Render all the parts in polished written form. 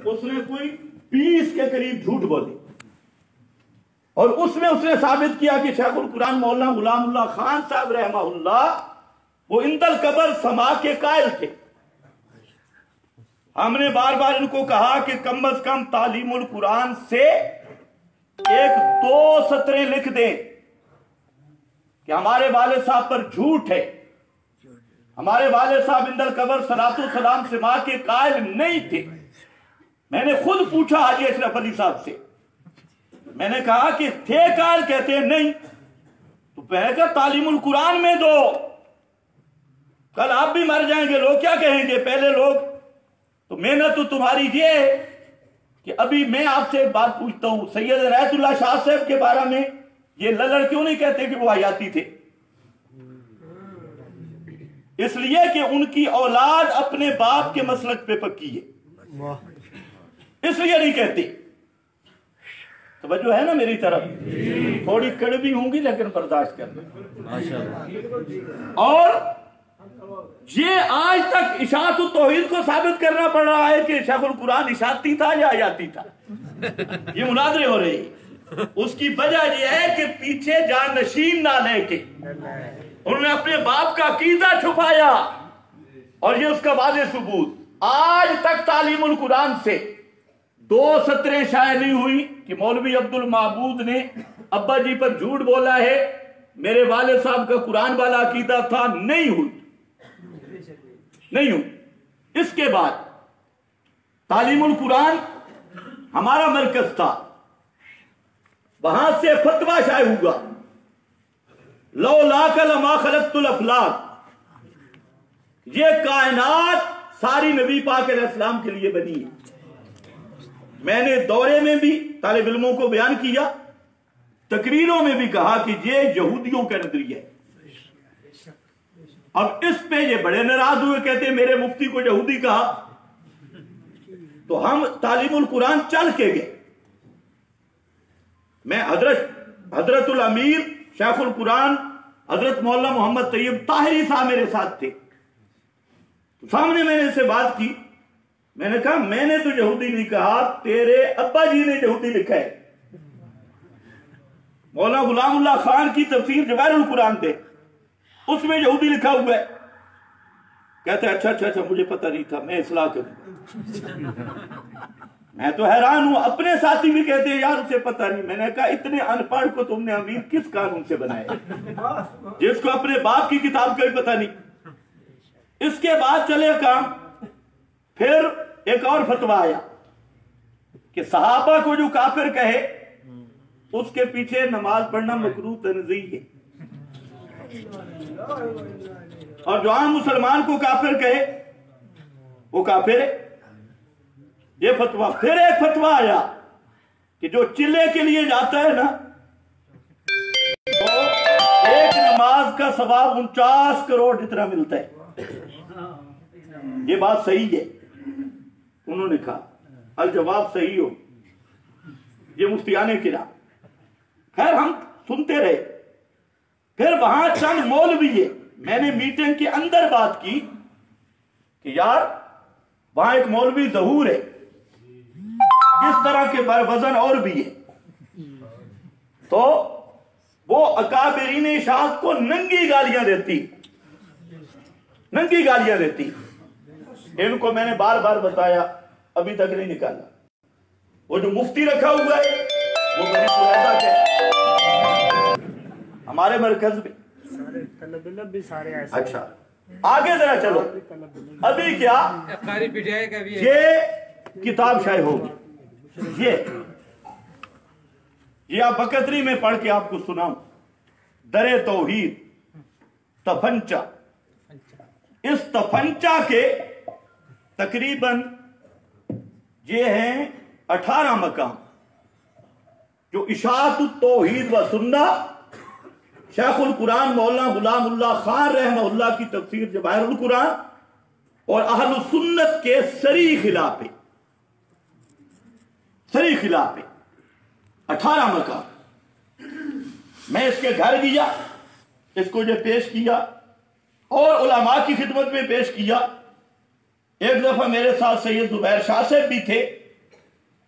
اس نے کوئی 20 کے قریب جھوٹ بولے، اور اس میں اس نے ثابت کیا کہ شیخ القرآن مولانا غلام اللہ خان صاحب رحمہ اللہ وہ عند القبر سما کے قائل تھے۔ ہم نے بار بار ان کو کہا کہ کم از کم تعلیم القرآن سے 1-2 سطریں لکھ دیں کہ ہمارے والد صاحب پر جھوٹ ہے، ہمارے والد صاحب عند القبر صلاۃ و سلام سما کے قائل نہیں تھے۔ میں نے خود پوچھا حاجی اشرف علی صاحب سے، میں نے کہا کہ تھے قائل؟ کہتے ہیں نہیں۔ تو میں نے کہا تعلیم القرآن میں دو، کل آپ بھی مر جائیں گے، لوگ کیا کہیں گے پہلے لوگ؟ تو محنت تو تمہاری یہ ہے کہ ابھی میں آپ سے ایک بات پوچھتا ہوں، سید عنایت اللہ شاہ صاحب کے بارے میں یہ للڑ کیوں نہیں کہتے کہ وہ حیاتی تھے؟ اس لیے کہ ان کی اولاد اپنے باپ کے مسلک پہ پکی ہے، اس لیے نہیں کہتے۔ توجہ ہے نا میری طرف؟ تھوڑی کڑوی ہوں گی لیکن برداشت کرنا۔ اور یہ آج تک اشاعت التوحید کو ثابت کرنا پڑ رہا ہے کہ شیخ القرآن اشاعتی تھا یا حیاتی تھا، یہ مناظرے ہو رہے ہیں۔ اس کی وجہ یہ ہے کہ پیچھے جانشین نہ لے کے انہوں نے اپنے باپ کا عقیدہ چھپایا، اور یہ اس کا واضح ثبوت۔ آج تک تعلیم القرآن سے 2 سطریں شائع نہیں ہوئی کہ مولوی عبد المعبود نے ابا جی پر جھوٹ بولا ہے، میرے والد صاحب کا قرآن والا عقیدہ تھا، نہیں ہوئی، نہیں ہوئی۔ اس کے بعد تعلیم القرآن ہمارا مرکز تھا، وہاں سے فتویٰ شائع ہوا، لولاک لما خلقت الافلاک، یہ کائنات ساری نبی پاک علیہ السلام کے لیے بنی ہے۔ میں نے دورے میں بھی طالب علموں کو بیان کیا، تقریروں میں بھی کہا کہ یہ یہودیوں کا نظریہ ہے۔ اب اس پہ یہ بڑے ناراض ہوئے، کہتے ہیں میرے مفتی کو یہودی کہا۔ تو ہم تعلیم القرآن چل کے گئے، میں حضرت الامیر شیخ القرآن حضرت مولانا محمد طیب طاہری صاحب میرے ساتھ تھے، سامنے میں نے ان سے بات کی، میں نے کہا میں نے تو یہودی نہیں کہا، تیرے ابا جی نے یہودی لکھا ہے۔ مولانا غلام اللہ خان کی تفسیر جواہر القرآن دے، اس میں یہودی لکھا ہوا ہے۔ کہتے ہیں اچھا مجھے پتہ نہیں تھا، میں اصلاح کروں۔ میں تو حیران ہوں، اپنے ساتھی بھی کہتے ہیں یار اسے پتہ نہیں۔ میں نے کہا اتنے ان پڑھ کو تم نے امیر کس قانون سے بنایا جس کو اپنے باپ کی کتاب کا بھی پتہ نہیں؟ اس کے بعد چلے کام، پھر ایک اور فتویٰ آیا کہ صحابہ کو جو کافر کہے اس کے پیچھے نماز پڑھنا مکروہ تنزیہ ہے، اور جو عام مسلمان کو کافر کہے وہ کافر ہے، یہ فتویٰ۔ پھر ایک فتویٰ آیا کہ جو چلے کے لیے جاتا ہے نا تو ایک نماز کا ثواب 49 کروڑ جتنا ملتا ہے۔ یہ بات صحیح ہے؟ انہوں نے کہا الجواب صحیح ہو، یہ مفتیان کرام۔ خیر ہم سنتے رہے۔ پھر وہاں چند مولوی ہے، میں نے میٹنگ کے اندر بات کی کہ یار وہاں ایک مولوی ظہور ہے، اس طرح کے وزن اور بھی ہے، تو وہ اکابرین اشاعت کو ننگی گالیاں دیتی۔ ان کو میں نے بار بار بتایا، ابھی تک نہیں نکالا۔ وہ جو مفتی رکھا ہوا ہے وہ بنی قریظہ کے ہمارے مرکز میں۔ اچھا آگے ذرا چلو، ابھی کیا یہ کتاب شائع ہوگی، یہ آپ بکتری میں پڑھ کے آپ کو سناؤں، در توحید تفنچا۔ اس تفنچا کے تقریباً یہ ہیں 18 مقام جو اشاعت التوحید و سنہ شیخ القرآن مولانا غلام اللہ خان رحمہ اللہ کی تفسیر جواہر القرآن اور اہل السنت کے صریح خلاف ہے، 18 مقام۔ میں اس کے گھر گیا، اس کو جو پیش کیا اور علماء کی خدمت میں پیش کیا۔ ایک دفعہ میرے ساتھ سید زبیر شاہ صاحب بھی تھے،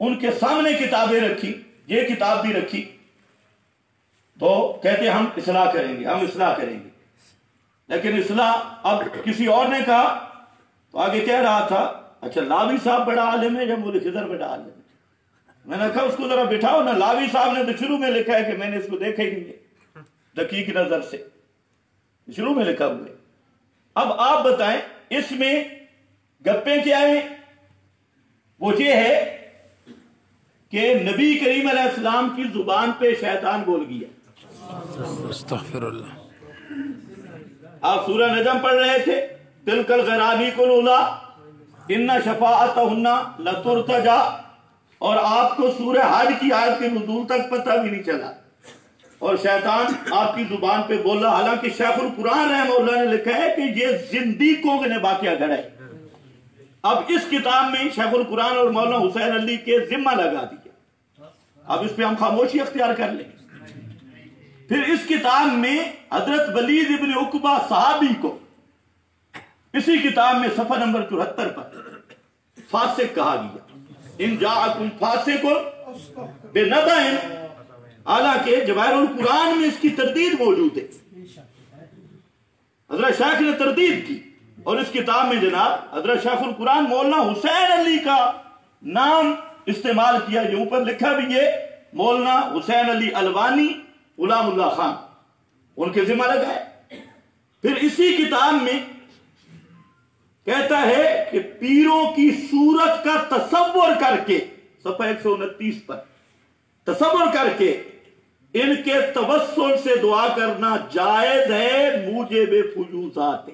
ان کے سامنے کتابیں رکھی، یہ کتاب بھی رکھی، تو کہتے ہم اصلاح کریں گے، ہم اصلاح کریں گے. لیکن اصلاح اب کسی اور نے کہا تو آگے کہہ رہا تھا اچھا لاوی صاحب بڑا عالم ہے یا مولوی خضر بڑا عالم ہے؟ میں نے کہا اس کو ذرا بٹھاؤ نا، لاوی صاحب نے تو شروع میں لکھا ہے کہ میں نے اس کو دیکھا ہی نہیں ہے دقیق نظر سے، شروع میں لکھا ہوئے. اب آپ بتائیں اس میں گپیں کیا ہیں؟ وہ یہ ہے کہ نبی کریم علیہ السلام کی زبان پہ شیطان بول گیا. استغفر اللہ. آپ سورہ نجم پڑھ رہے تھے، تلک الغرانیق الاولی ان شفاعتہن لترتجی، اور آپ کو سورہ حج کی آیت کے نزول تک پتہ بھی نہیں چلا اور شیطان آپ کی زبان پہ بولا. حالانکہ شیخ القرآن رحمہ اللہ نے لکھا ہے کہ یہ زندیقوں نے واقعہ گھڑا ہے. اب اس کتاب میں شیخ القرآن اور مولانا حسین علی کے ذمہ لگا دیا، اب اس پہ ہم خاموشی اختیار کر لیں. پھر اس کتاب میں حضرت ولید ابن عقبہ صحابی کو اسی کتاب میں صفحہ نمبر 74 پر فاسق کہا گیا. ان جاءکم فاسق بنبأ، حالانکہ جواہر القرآن میں اس کی تردید موجود ہے. حضرت شیخ نے تردید کی اور اس کتاب میں جناب حضرت شیخ القرآن مولانا حسین علی کا نام استعمال کیا. جو اوپر لکھا بھی ہے مولانا حسین علی الوانی غلام اللہ خان، ان کے ذمہ لگا ہے. پھر اسی کتاب میں کہتا ہے کہ پیروں کی صورت کا تصور کر کے، صفحہ 129 پر تصور کر کے ان کے توسل سے دعا کرنا جائز ہے، موجب فجوزات.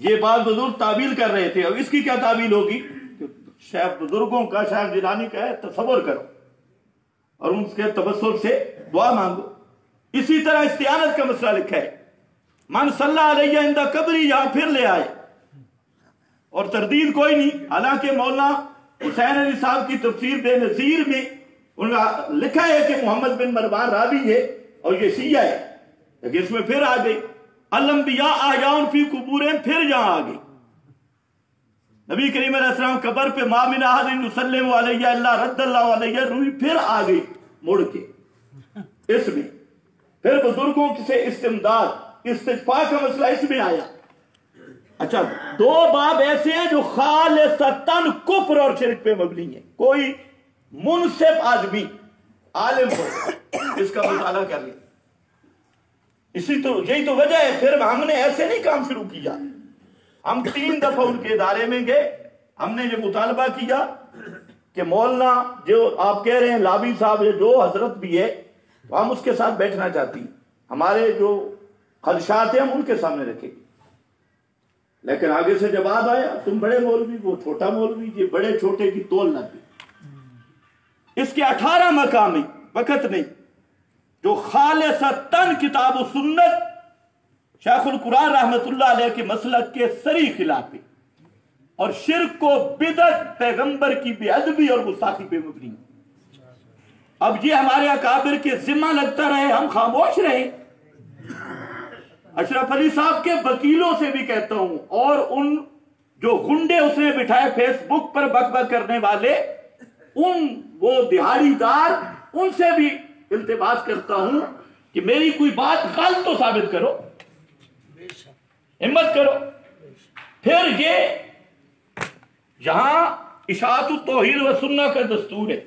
یہ بات بزرگ تعبیل کر رہے تھے. اب اس کی کیا تعبیل ہوگی؟ شیخ بزرگوں کا، شیخ جیلانی کا ہے تصور کرو اور ان کے توسل سے دعا مانگو. اسی طرح استعانت کا مسئلہ لکھا ہے، من صلی علیہ عند قبری، یہاں پھر لے آئے اور تردید کوئی نہیں. حالانکہ مولانا حسین علی صاحب کی تفسیر بے نظیر میں ان کا لکھا ہے کہ محمد بن مروان راوی ہے اور یہ شیعہ ہے، لیکن اس میں پھر آ گئی الانبیاء احیاء فی قبورہم، پھر یہاں آ گئی نبی کریم علیہ السلام قبر پہ ما من احد یسلم علیہ الا رد اللہ علیہ روی، پھر آ گئی مڑ کے اس میں. پھر بزرگوں سے استمداد استشفاء کا مسئلہ اس میں آیا. اچھا، دو باب ایسے ہیں جو خالصتاً کفر اور شرک پہ مبنی ہیں. کوئی منصف آدمی عالم ہو اس کا مطالعہ کر لیں. یہی تو وجہ ہے. پھر ہم نے ایسے نہیں کام شروع کیا. ہم 3 دفعہ ان کے ادارے میں گئے، ہم نے یہ مطالبہ کیا کہ مولانا جو آپ کہہ رہے ہیں لاوی صاحب جو حضرت بھی ہے، تو ہم اس کے ساتھ بیٹھنا چاہتی ہیں، ہمارے جو خدشات ہیں ہم ان کے سامنے رکھیں. لیکن آگے سے جواب آیا تم بڑے مولوی، وہ چھوٹا مولوی، یہ بڑے چھوٹے کی تول نہ دی. اس کے 18 مقامی وقت نہیں جو خالصتاً کتاب و سنت شیخ القرآن رحمت اللہ علیہ کے مسلک کے صریح خلاف ہے اور شرک و بدعت پیغمبر کی بے ادبی اور گستاخی پہ مبنی. اب یہ ہمارے اکابر کے ذمہ لگتا رہے، ہم خاموش رہے. اشرف علی صاحب کے وکیلوں سے بھی کہتا ہوں، اور ان جو گنڈے اس نے بٹھائے فیس بک پر بک بک کرنے والے، ان وہ دہاڑی دار، ان سے بھی التماس کرتا ہوں کہ میری کوئی بات غلط تو ثابت کرو، ہمت کرو. پھر یہ جہاں اشاعت التوحید و سنہ کا دستور ہے،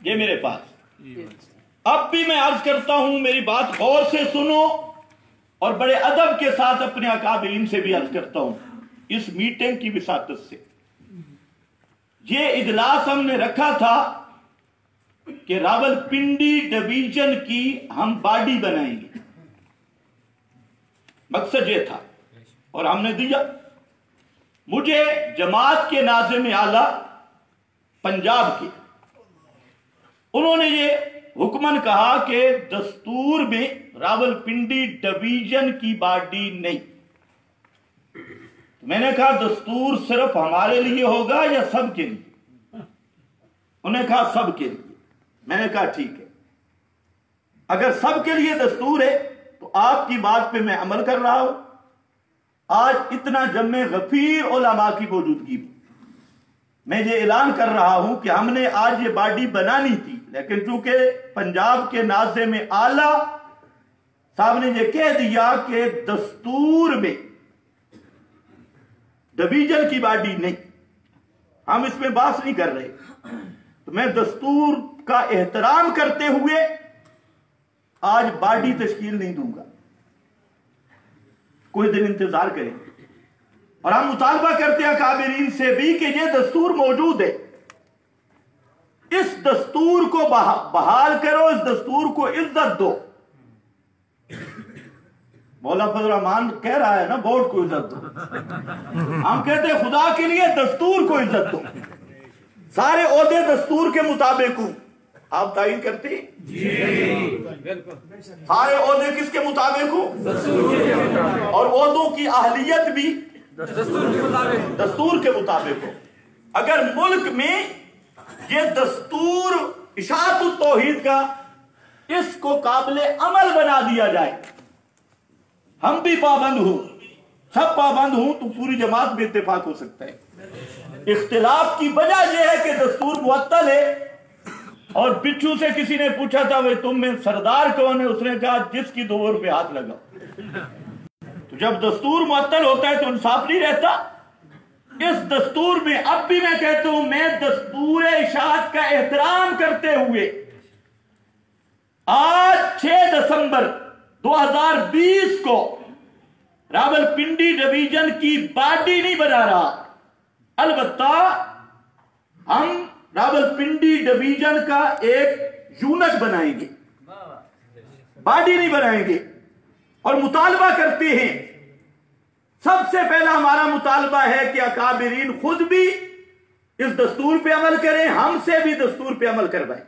یہ میرے پاس، اب بھی میں عرض کرتا ہوں میری بات غور سے سنو اور بڑے ادب کے ساتھ اپنے اکابرین سے بھی عرض کرتا ہوں. اس میٹنگ کی وساطت سے یہ اجلاس ہم نے رکھا تھا کہ راولپنڈی ڈویژن کی ہم باڈی بنائیں گے، مقصد یہ تھا اور ہم نے دیا. مجھے جماعت کے ناظم اعلیٰ پنجاب کے، انہوں نے یہ حکمن کہا کہ دستور میں راولپنڈی ڈویژن کی باڈی نہیں. میں نے کہا دستور صرف ہمارے لیے ہوگا یا سب کے لیے؟ انہوں نے کہا سب کے لیے. میں نے کہا ٹھیک ہے، اگر سب کے لیے دستور ہے تو آپ کی بات پہ میں عمل کر رہا ہوں. آج اتنا جمع غفیر علماء کی موجودگی میں میں یہ اعلان کر رہا ہوں کہ ہم نے آج یہ باڈی بنانی تھی، لیکن چونکہ پنجاب کے ناظم اعلی صاحب نے یہ کہہ دیا کہ دستور میں ڈویژن کی باڈی نہیں، ہم اس میں بحث نہیں کر رہے، تو میں دستور کا احترام کرتے ہوئے آج باڈی تشکیل نہیں دوں گا، کوئی دن انتظار کریں۔ اور ہم مطالبہ کرتے ہیں اکابرین سے بھی کہ یہ دستور موجود ہے، اس دستور کو بحال کرو، اس دستور کو عزت دو۔ مولا فضل الرحمان کہہ رہا ہے نا ووٹ کو عزت دو، ہم کہتے ہیں خدا کے لیے دستور کو عزت دو، سارے عہدے دستور کے مطابق ہوں۔ آپ تعین کرتے ہیں؟ سارے عہدے کس کے مطابق ہوں؟ اور عہدوں کی اہلیت بھی دستور کے مطابق ہو۔ اگر ملک میں یہ دستور اشاعت التوحید کا اس کو قابل عمل بنا دیا جائے، ہم بھی پابند ہوں، سب پابند ہوں، تو پوری جماعت میں اتفاق ہو سکتا ہے۔ اختلاف کی وجہ یہ ہے کہ دستور معطل ہے، اور بچھو سے کسی نے پوچھا تھا وہ تم میں سردار کون ہے، اس نے کہا جس کی 2 روپے ہاتھ لگاؤ۔ تو جب دستور معطل ہوتا ہے تو انصاف نہیں رہتا۔ اس دستور میں اب بھی میں کہتا ہوں، میں دستور اشاعت کا احترام کرتے ہوئے آج 6 دسمبر 2020 کو راولپنڈی ڈویژن کی باڈی نہیں بنا رہا، البتہ ہم راولپنڈی ڈویژن کا ایک یونٹ بنائیں گے، باڈی نہیں بنائیں گے، اور مطالبہ کرتے ہیں، سب سے پہلا ہمارا مطالبہ ہے کہ اکابرین خود بھی اس دستور پہ عمل کریں، ہم سے بھی دستور پہ عمل کروائیں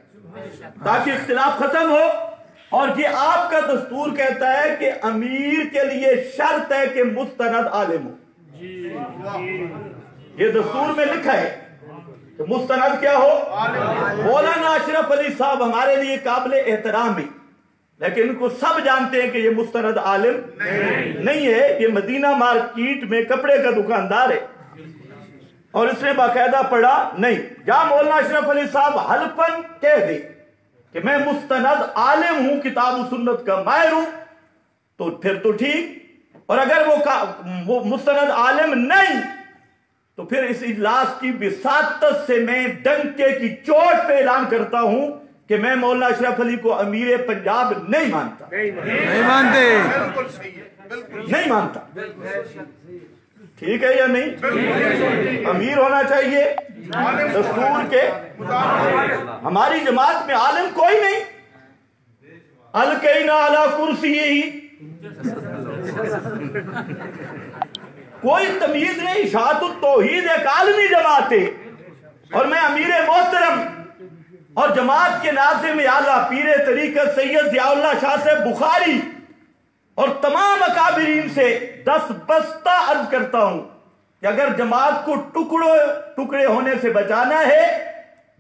تاکہ اختلاف ختم ہو۔ اور یہ آپ کا دستور کہتا ہے کہ امیر کے لیے شرط ہے کہ مستند عالم ہو، یہ دستور میں لکھا ہے کہ مستند کیا ہو؟ مولانا اشرف علی صاحب ہمارے لیے قابل احترام ہے، لیکن ان کو سب جانتے ہیں کہ یہ مستند عالم نہیں ہے، یہ مدینہ مارکیٹ میں کپڑے کا دکاندار ہے، اور اس نے باقاعدہ پڑھا نہیں۔ جہاں مولانا اشرف علی صاحب حلفاً کہہ دے کہ میں مستند عالم ہوں، کتاب و سنت کا ماہر ہوں، تو پھر تو ٹھیک، اور اگر وہ مستند عالم نہیں تو پھر اس اجلاس کی وساطت سے میں ڈنکے کی چوٹ پہ اعلان کرتا ہوں کہ میں مولانا اشرف علی کو امیر پنجاب نہیں مانتا، نہیں مانتا۔ ٹھیک ہے یا نہیں؟ امیر ہونا چاہیے دستور کے، ہماری جماعت میں عالم کوئی نہیں، القینا علی کرسی، کوئی تمیز نہیں۔ اشاعت التوحید ایک عالمی جماعت ہے، اور میں امیر محترم اور جماعت کے ناظم اعلیٰ پیر طریقت سید ضیاء اللہ شاہ صاحب بخاری اور تمام اکابرین سے دستبستہ عرض کرتا ہوں کہ اگر جماعت کو ٹکڑے ہونے سے بچانا ہے،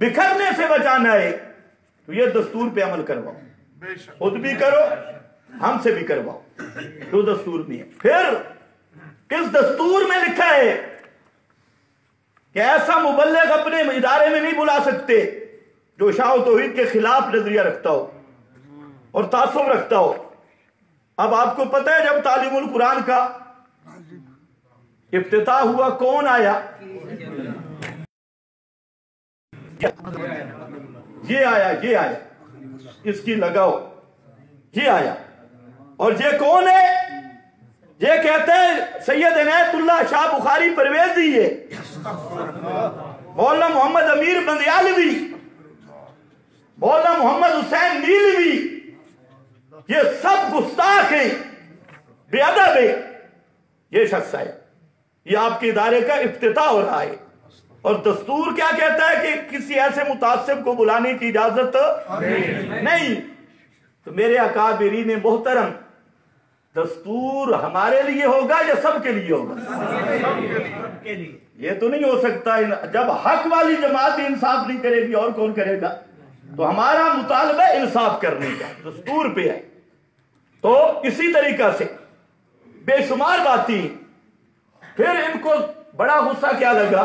بکھرنے سے بچانا ہے، تو یہ دستور پہ عمل کرواؤ، خود بھی کرو، ہم سے بھی کرواؤ، تو دستور میں ہے۔ پھر کس دستور میں لکھا ہے کہ ایسا مبلغ اپنے ادارے میں نہیں بلا سکتے جو اشاعت التوحید کے خلاف نظریہ رکھتا ہو اور تعصب رکھتا ہو۔ اب آپ کو پتہ ہے جب تعلیم القرآن کا افتتاح ہوا کون آیا؟ یہ آیا، اس کی لگاؤ، یہ آیا، اور یہ کون ہے؟ یہ کہتے ہیں سید عنایت اللہ شاہ بخاری پرویزی ہے، مولانا محمد امیر بندیالوی، مولانا محمد حسین نیلوی، یہ سب گستاخ ہیں، بے ادب ہے۔ یہ شخص ہے، یہ آپ کے ادارے کا افتتاح ہو رہا ہے، اور دستور کیا کہتا ہے کہ کسی ایسے متعصب کو بلانے کی اجازت نہیں۔ تو میرے اکابرین محترم، دستور ہمارے لیے ہوگا یا سب کے لیے ہوگا؟ یہ تو نہیں ہو سکتا، جب حق والی جماعت انصاف نہیں کرے گی اور کون کرے گا؟ تو ہمارا مطالبہ انصاف کرنے کا دستور پہ ہے۔ تو اسی طریقہ سے بے شمار باتیں، پھر ان کو بڑا غصہ کیا لگا،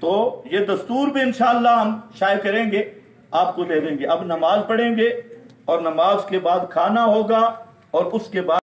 تو یہ دستور بھی انشاءاللہ ہم شائع کریں گے، آپ کو دے دیں گے۔ اب نماز پڑھیں گے اور نماز کے بعد کھانا ہوگا اور اس کے بعد